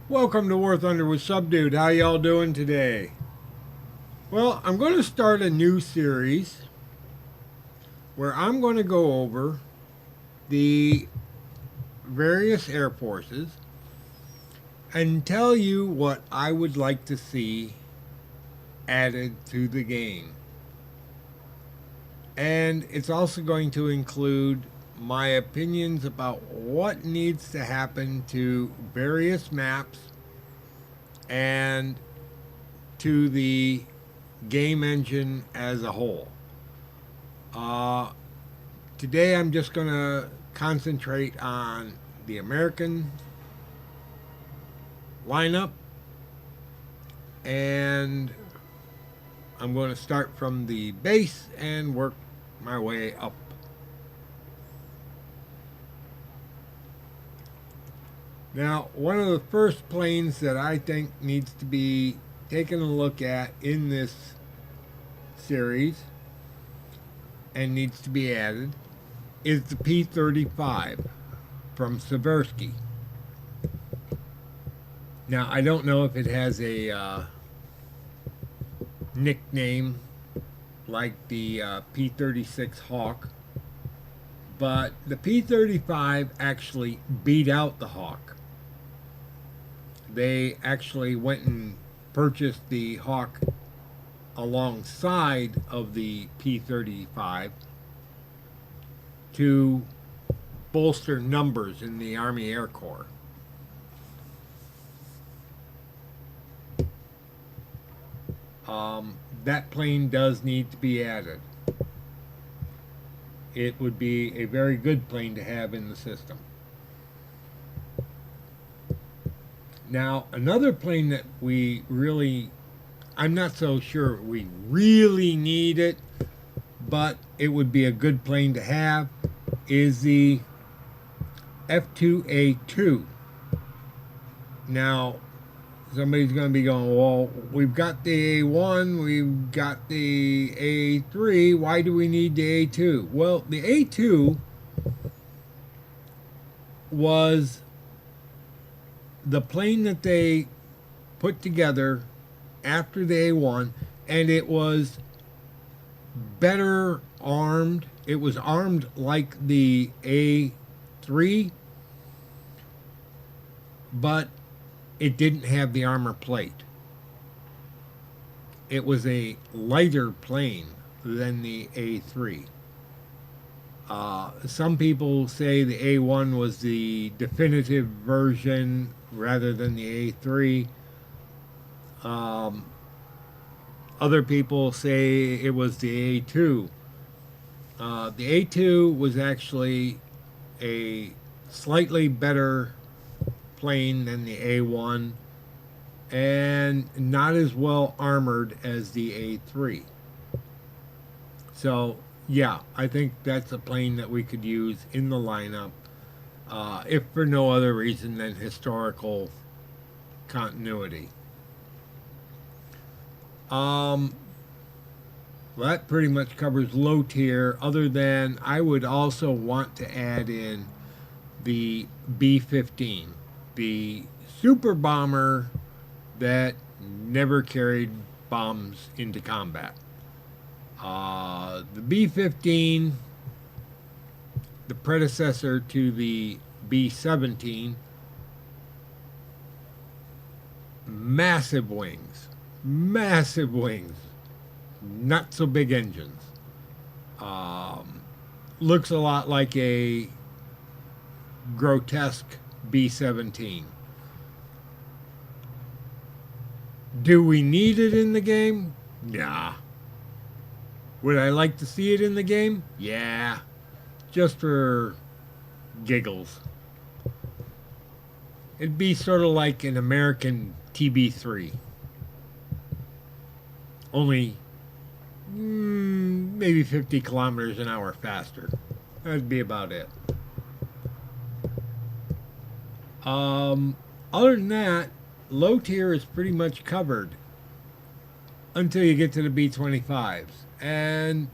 Welcome to War Thunder with Subdude. How y'all doing today? Well, I'm going to start a new series where I'm going to go over the various air forces and tell you what I would like to see added to the game. And it's also going to include my opinions about what needs to happen to various maps and to the game engine as a whole. Uh, Today I'm just going to concentrate on the American lineup, and I'm going to start from the base and work my way up. Now, one of the first planes that I think needs to be taken a look at in this series and needs to be added is the P-35 from Seversky. Now, I don't know if it has a nickname like the P-36 Hawk, but the P-35 actually beat out the Hawk. They actually went and purchased the Hawk alongside of the P-35 to bolster numbers in the Army Air Corps. That plane does need to be added. It would be a very good plane to have in the system. Now, another plane that I'm not so sure we really need it, but it would be a good plane to have, is the F2A2. Now, somebody's going to be going, well, we've got the A1, we've got the A3, why do we need the A2? Well, the A2 was the plane that they put together after the A1, and it was better armed. It was armed like the A3, but it didn't have the armor plate. It was a lighter plane than the A3. Some people say the A1 was the definitive version rather than the A3. Other people say it was the A2. The A2 was actually a slightly better plane than the A1 and not as well armored as the A3. So, yeah, I think that's a plane that we could use in the lineup, if for no other reason than historical continuity. Well, that pretty much covers low tier, other than I would also want to add in the B-15, the super bomber that never carried bombs into combat. The B-15, the predecessor to the B-17, massive wings, not so big engines. Looks a lot like a grotesque B-17. Do we need it in the game? Nah. Would I like to see it in the game? Yeah. Just for giggles. It'd be sort of like an American TB3. Only maybe 50 kilometers an hour faster. That'd be about it. Other than that, low tier is pretty much covered until you get to the B-25s. And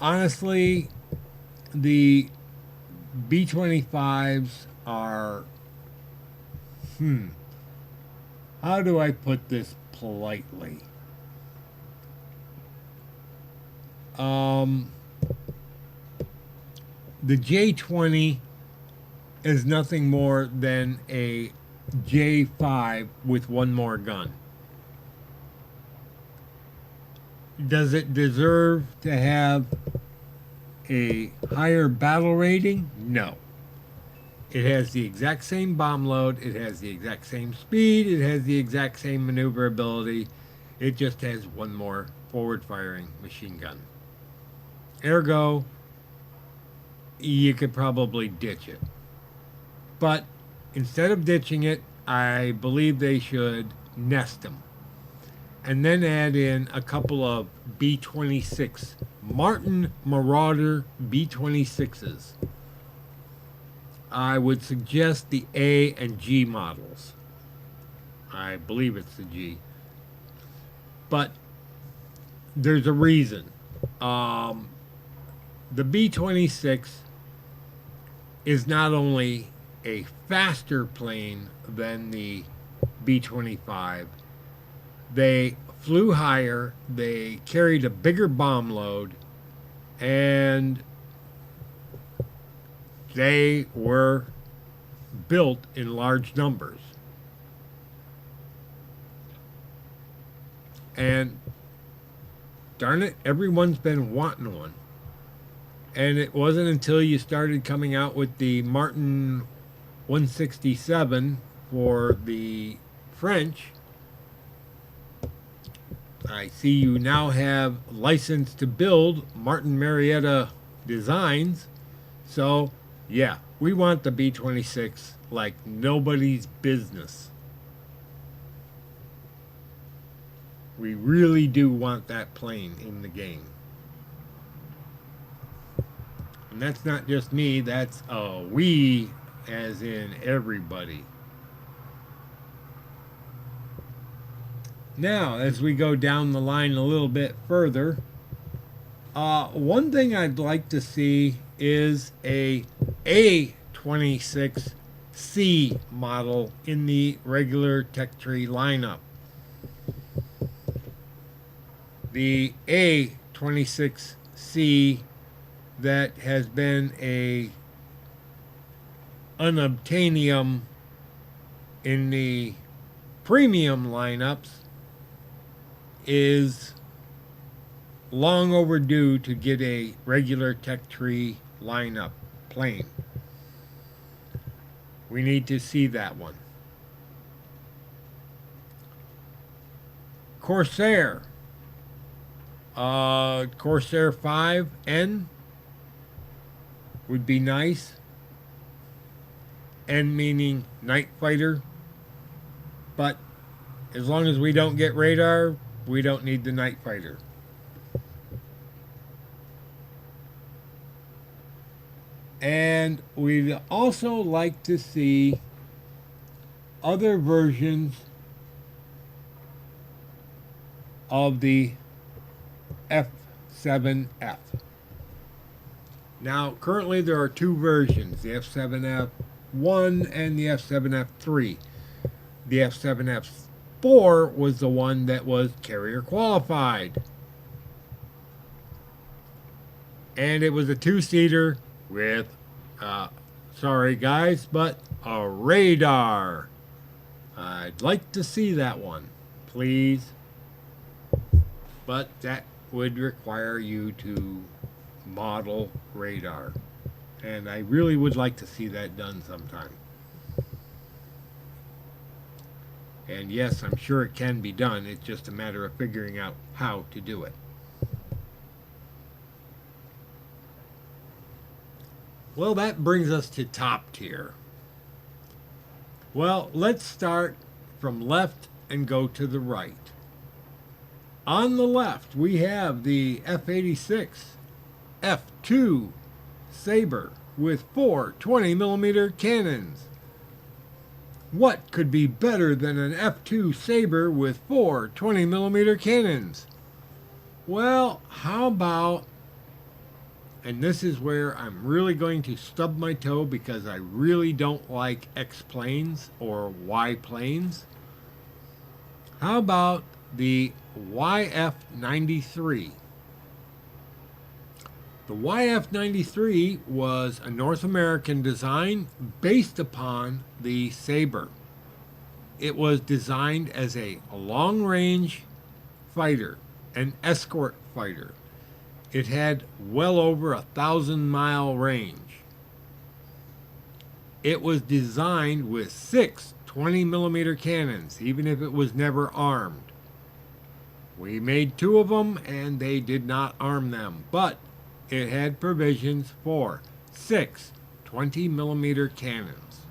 honestly, the B-25s are how do I put this politely? Um, the J-20 is nothing more than a J-5 with one more gun. Does it deserve to have a higher battle rating? No. It has the exact same bomb load, it has the exact same speed, it has the exact same maneuverability. It just has one more forward firing machine gun. Ergo, you could probably ditch it. But instead of ditching it, I believe they should nest them. And then add in a couple of B-26, Martin Marauder B-26s. I would suggest the A and G models. I believe it's the G. But there's a reason. The B-26 is not only a faster plane than the B-25, they flew higher, they carried a bigger bomb load, and they were built in large numbers. And darn it, everyone's been wanting one. And it wasn't until you started coming out with the Martin 167 for the French. I see you now have license to build Martin Marietta designs. So, yeah, we want the B-26 like nobody's business. We really do want that plane in the game. And that's not just me, that's we, as in everybody. Now, as we go down the line a little bit further, one thing I'd like to see is a A26C model in the regular tech tree lineup. The A26C that has been a unobtainium in the premium lineups is long overdue to get a regular tech tree lineup plane. We need to see that one. Corsair. Corsair 5N would be nice. N meaning night fighter. But as long as we don't get radar, we don't need the night fighter. And we'd also like to see other versions of the F7F. Now, currently there are two versions, the F7F1 and the F7F3. The F7F4 was the one that was carrier qualified. And it was a two-seater with, sorry guys, but a radar. I'd like to see that one, please. But that would require you to model radar. And I really would like to see that done sometime. And yes, I'm sure it can be done. It's just a matter of figuring out how to do it. Well, that brings us to top tier. Well, let's start from left and go to the right. On the left, we have the F-86 F2 Sabre with four 20mm cannons. What could be better than an F2 Sabre with four 20mm cannons? Well, how about, and this is where I'm really going to stub my toe because I really don't like X planes or Y planes. How about the YF-93? The YF-93 was a North American design based upon the Sabre. It was designed as a long-range fighter, an escort fighter. It had well over 1,000-mile range. It was designed with 6 20-millimeter cannons, even if it was never armed. We made 2 of them, and they did not arm them, but it had provisions for 6 20-millimeter cannons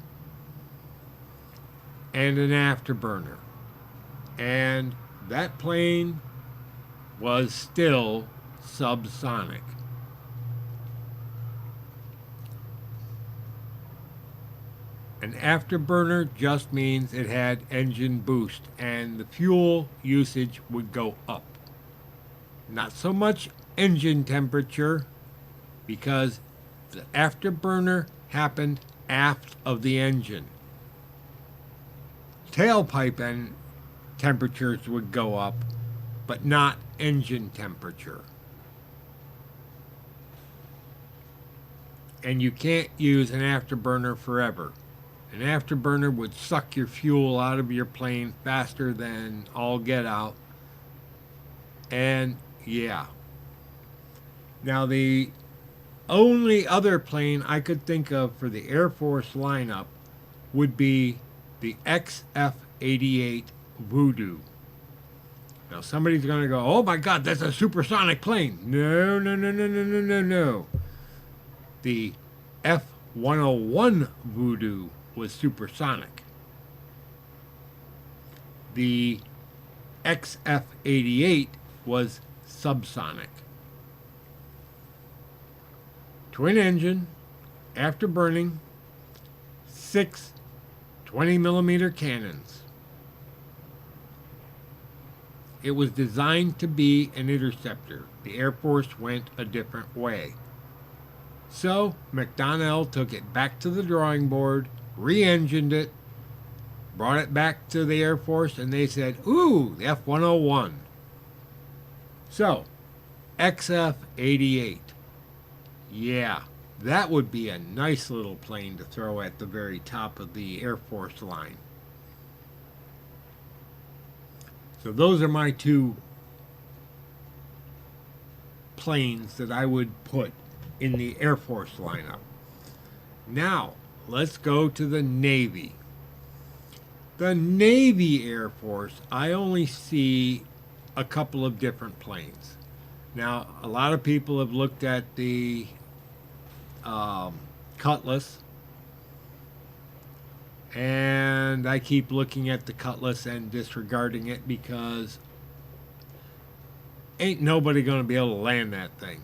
and an afterburner. And that plane was still subsonic. An afterburner just means it had engine boost and the fuel usage would go up. Not so much engine temperature because the afterburner happened aft of the engine. Tailpipe and temperatures would go up, but not engine temperature. And you can't use an afterburner forever. An afterburner would suck your fuel out of your plane faster than all get out. And yeah. Now, the only other plane I could think of for the Air Force lineup would be the XF-88 Voodoo. Now, somebody's going to go, oh my God, that's a supersonic plane. No, no, no, no, no, no, no, no. The F-101 Voodoo was supersonic. The XF-88 was subsonic. Twin engine, afterburning, 6 20-millimeter cannons. It was designed to be an interceptor. The Air Force went a different way. So McDonnell took it back to the drawing board, re-engined it, brought it back to the Air Force, and they said, ooh, the F-101. So, XF-88. Yeah, that would be a nice little plane to throw at the very top of the Air Force line. So those are my 2 planes that I would put in the Air Force lineup. Now, let's go to the Navy. The Navy Air Force, I only see a couple of different planes. Now, a lot of people have looked at the Cutlass, and I keep looking at the Cutlass and disregarding it because ain't nobody going to be able to land that thing.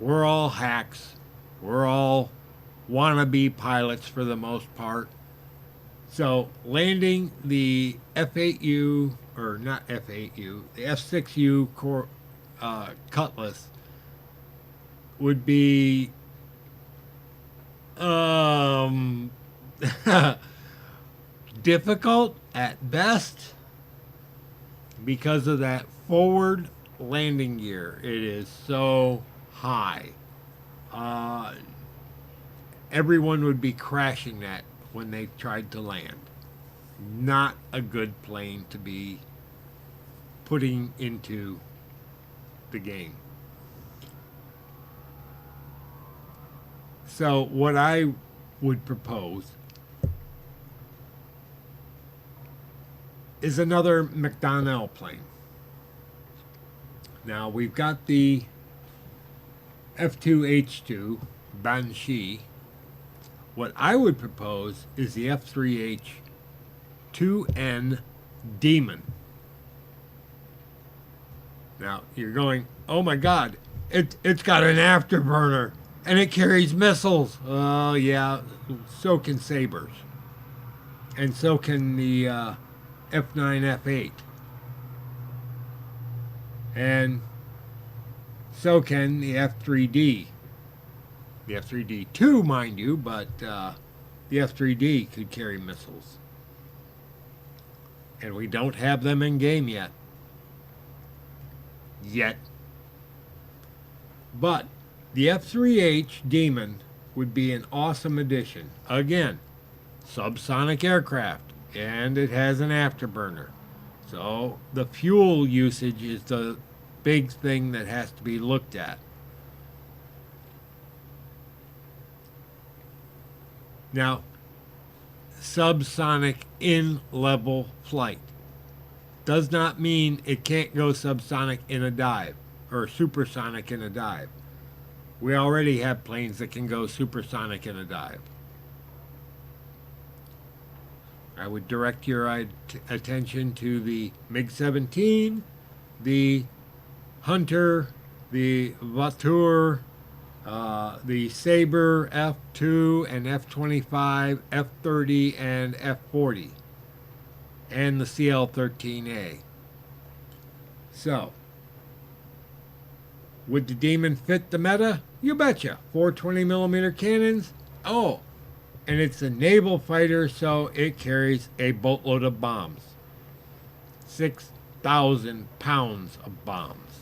We're all hacks. We're all wannabe pilots for the most part. So landing the F8U, or not F8U, the F6U Cutlass would be difficult at best because of that forward landing gear. It is so high. Everyone would be crashing that when they tried to land. Not a good plane to be putting into the game. So what I would propose is another McDonnell plane. Now we've got the F2H2 Banshee. What I would propose is the F3H2N Demon. Now you're going, oh my God, it's got an afterburner and it carries missiles. Oh yeah, so can Sabres, and so can the F9, F8, and so can the F3D. The F3D2, mind you, but the F-3D could carry missiles. And we don't have them in game yet. But the F-3H Demon would be an awesome addition. Again, subsonic aircraft, and it has an afterburner. So the fuel usage is the big thing that has to be looked at. Now, subsonic in-level flight does not mean it can't go subsonic in a dive or supersonic in a dive. We already have planes that can go supersonic in a dive. I would direct your attention to the MiG-17, the Hunter, the Voiture, the Sabre F2 and F25, F30 and F40, and the CL-13A. So, would the Demon fit the meta? You betcha. 420mm cannons. Oh, and it's a naval fighter, so it carries a boatload of bombs. 6,000 pounds of bombs.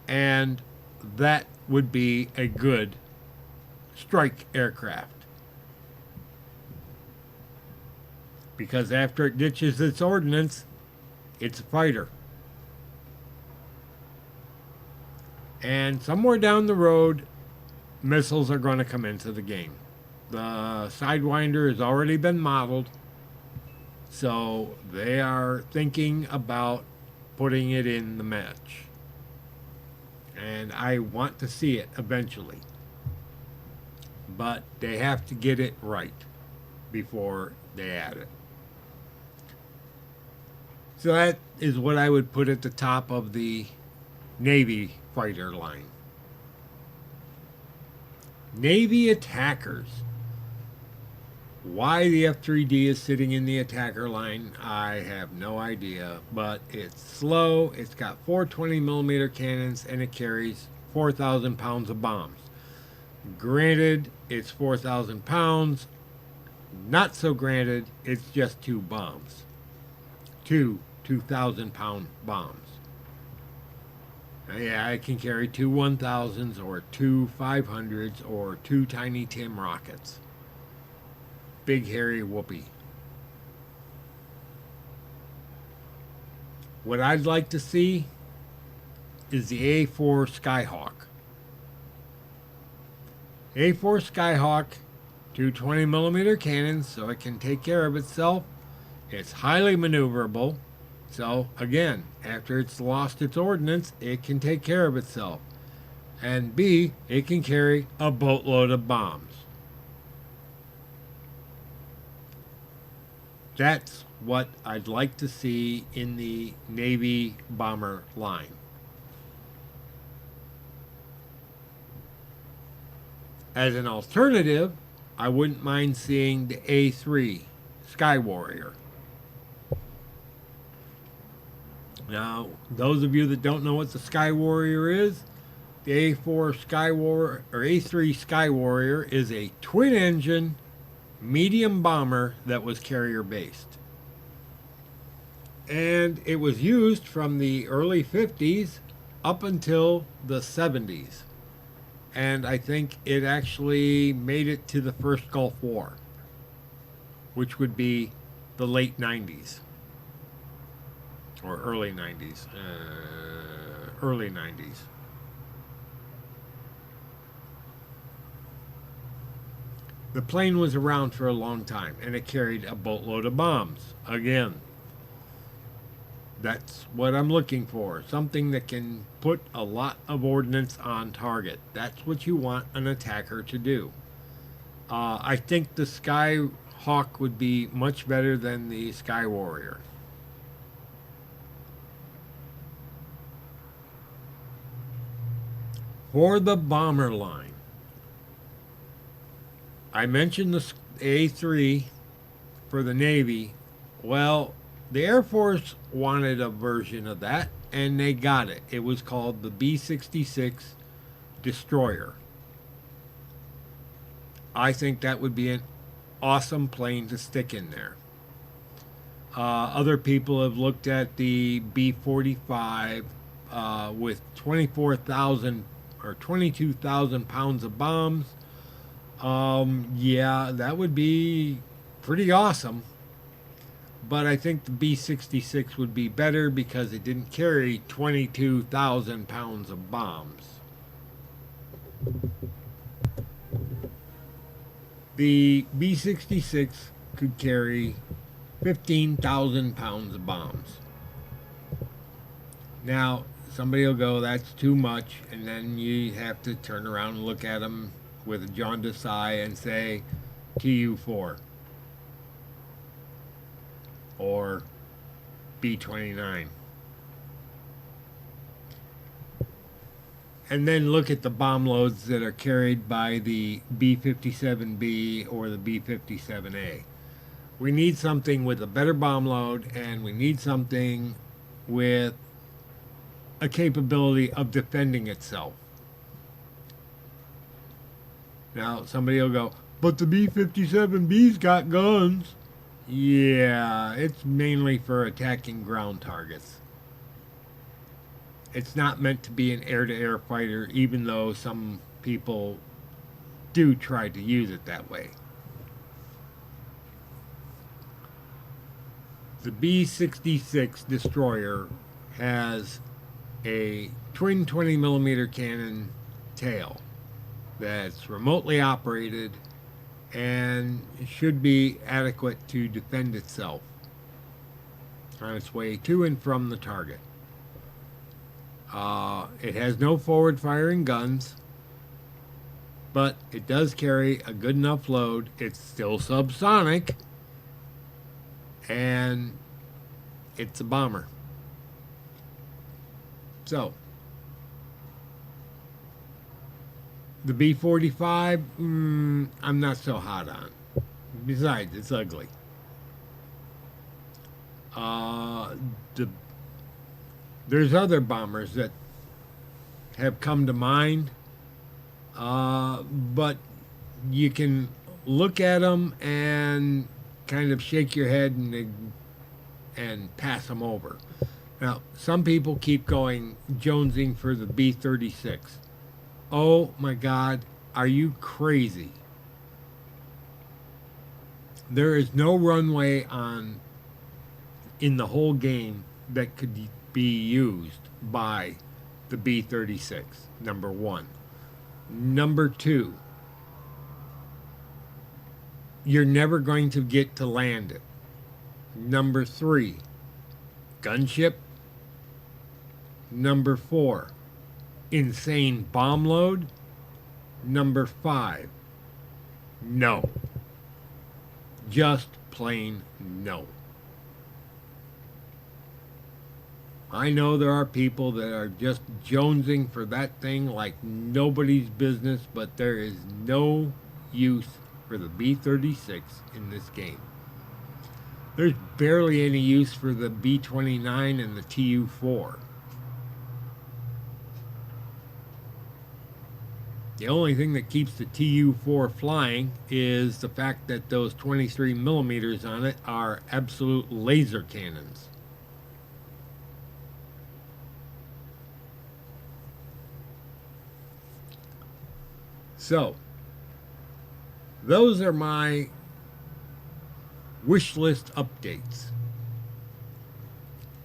And that would be a good strike aircraft. Because after it ditches its ordnance, it's a fighter. And somewhere down the road, missiles are going to come into the game. The Sidewinder has already been modeled, so they are thinking about putting it in the match. And I want to see it eventually. But they have to get it right before they add it. So that is what I would put at the top of the Navy fighter line. Navy attackers. Why the F-3D is sitting in the attacker line, I have no idea. But it's slow, it's got 420mm cannons, and it carries 4,000 pounds of bombs. Granted, it's 4,000 pounds. Not so granted, it's just 2 bombs. 2,000-pound bombs. Yeah, I can carry 2 1,000s or 2 500s or 2 Tiny Tim rockets. Big hairy whoopee. What I'd like to see is the A4 Skyhawk. A4 Skyhawk, 220mm cannons, so it can take care of itself. It's highly maneuverable. So, again, after it's lost its ordnance, it can take care of itself. And B, it can carry a boatload of bombs. That's what I'd like to see in the Navy bomber line. As an alternative, I wouldn't mind seeing the A3 Sky Warrior. Now, those of you that don't know what the Sky Warrior is, the A4 Sky Warrior or A3 Sky Warrior is a twin-engine medium bomber that was carrier-based. And it was used from the early 50s up until the 70s. And I think it actually made it to the first Gulf War, which would be the late 90s. Or early 90s. Early 90s. The plane was around for a long time, and it carried a boatload of bombs. Again, that's what I'm looking for. Something that can put a lot of ordnance on target. That's what you want an attacker to do. I think the Skyhawk would be much better than the Sky Warrior. For the bomber line, I mentioned the A3 for the Navy. Well, the Air Force wanted a version of that, and they got it. It was called the B-66 destroyer. I think that would be an awesome plane to stick in there. Other people have looked at the B-45 with 24,000 or 22,000 pounds of bombs. Yeah, that would be pretty awesome. But I think the B-66 would be better because it didn't carry 22,000 pounds of bombs. The B-66 could carry 15,000 pounds of bombs. Now, somebody will go, that's too much, and then you have to turn around and look at them with a jaundiced eye and say TU-4 or B-29. And then look at the bomb loads that are carried by the B-57B or the B-57A. We need something with a better bomb load, and we need something with a capability of defending itself. Now, somebody will go, but the B-57B's got guns. Yeah, it's mainly for attacking ground targets. It's not meant to be an air-to-air fighter, even though some people do try to use it that way. The B-66 destroyer has a twin 20mm cannon tail that's remotely operated and should be adequate to defend itself on its way to and from the target. It has no forward-firing guns, but it does carry a good enough load. It's still subsonic, and it's a bomber. So, the B-45, I'm not so hot on. Besides, it's ugly. There's other bombers that have come to mind, but you can look at them and kind of shake your head and pass them over. Now, some people keep going jonesing for the B-36. Oh my God, are you crazy? There is no runway in the whole game that could be used by the B-36, number one. Number two, you're never going to get to land it. Number three, gunship. Number four, insane bomb load. Number five, no. Just plain no. I know there are people that are just jonesing for that thing like nobody's business, but there is no use for the B-36 in this game. There's barely any use for the B-29 and the TU-4. The only thing that keeps the TU-4 flying is the fact that those 23 millimeters on it are absolute laser cannons. So, those are my wish list updates.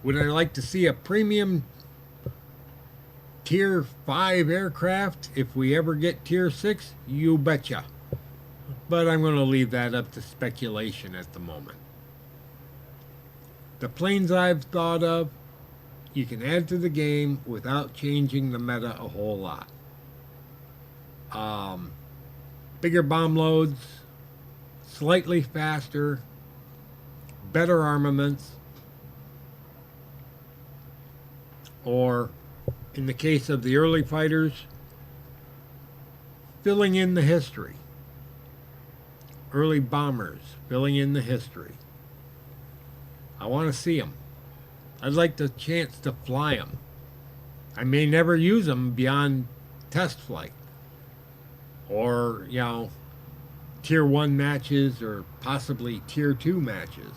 Would I like to see a premium Tier 5 aircraft if we ever get Tier 6? You betcha. But I'm going to leave that up to speculation at the moment. The planes I've thought of, you can add to the game without changing the meta a whole lot. Bigger bomb loads, slightly faster, better armaments, or in the case of the early fighters, filling in the history. Early bombers, filling in the history. I want to see them. I'd like the chance to fly them. I may never use them beyond test flight, or tier 1 matches or possibly tier 2 matches.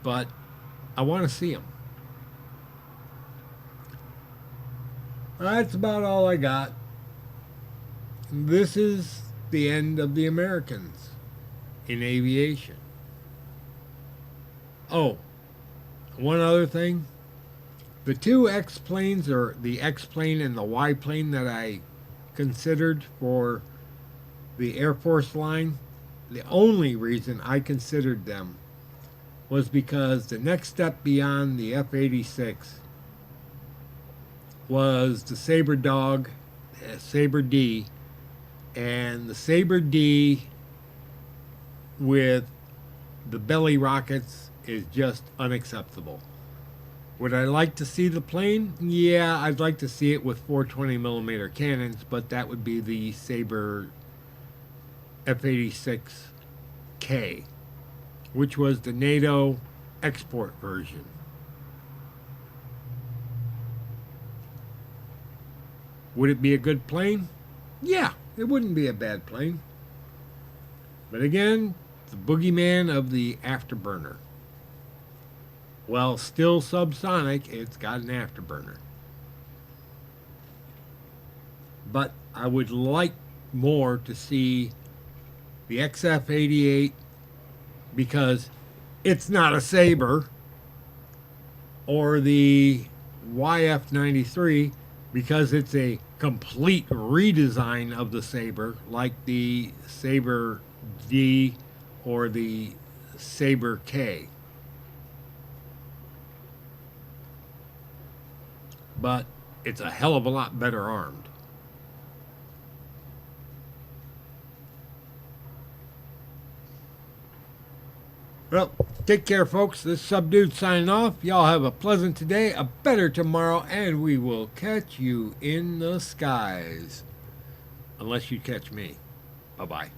But I want to see them. That's about all I got. This is the end of the Americans in aviation. Oh, one other thing. The two X planes, or the X plane and the Y plane that I considered for the Air Force line, the only reason I considered them was because the next step beyond the F 86 was the Sabre Dog, Sabre D, and the Sabre D with the belly rockets is just unacceptable. Would I like to see the plane? Yeah, I'd like to see it with 420 millimeter cannons, but that would be the Sabre F-86K, which was the NATO export version. Would it be a good plane? Yeah, it wouldn't be a bad plane. But again, the boogeyman of the afterburner. Well, still subsonic, it's got an afterburner. But I would like more to see the XF-88 because it's not a Sabre, or the YF-93 because it's a complete redesign of the Sabre, like the Sabre D or the Sabre K. But it's a hell of a lot better armed. Well, take care, folks. This Subdude signing off. Y'all have a pleasant today, a better tomorrow, and we will catch you in the skies. Unless you catch me. Bye-bye.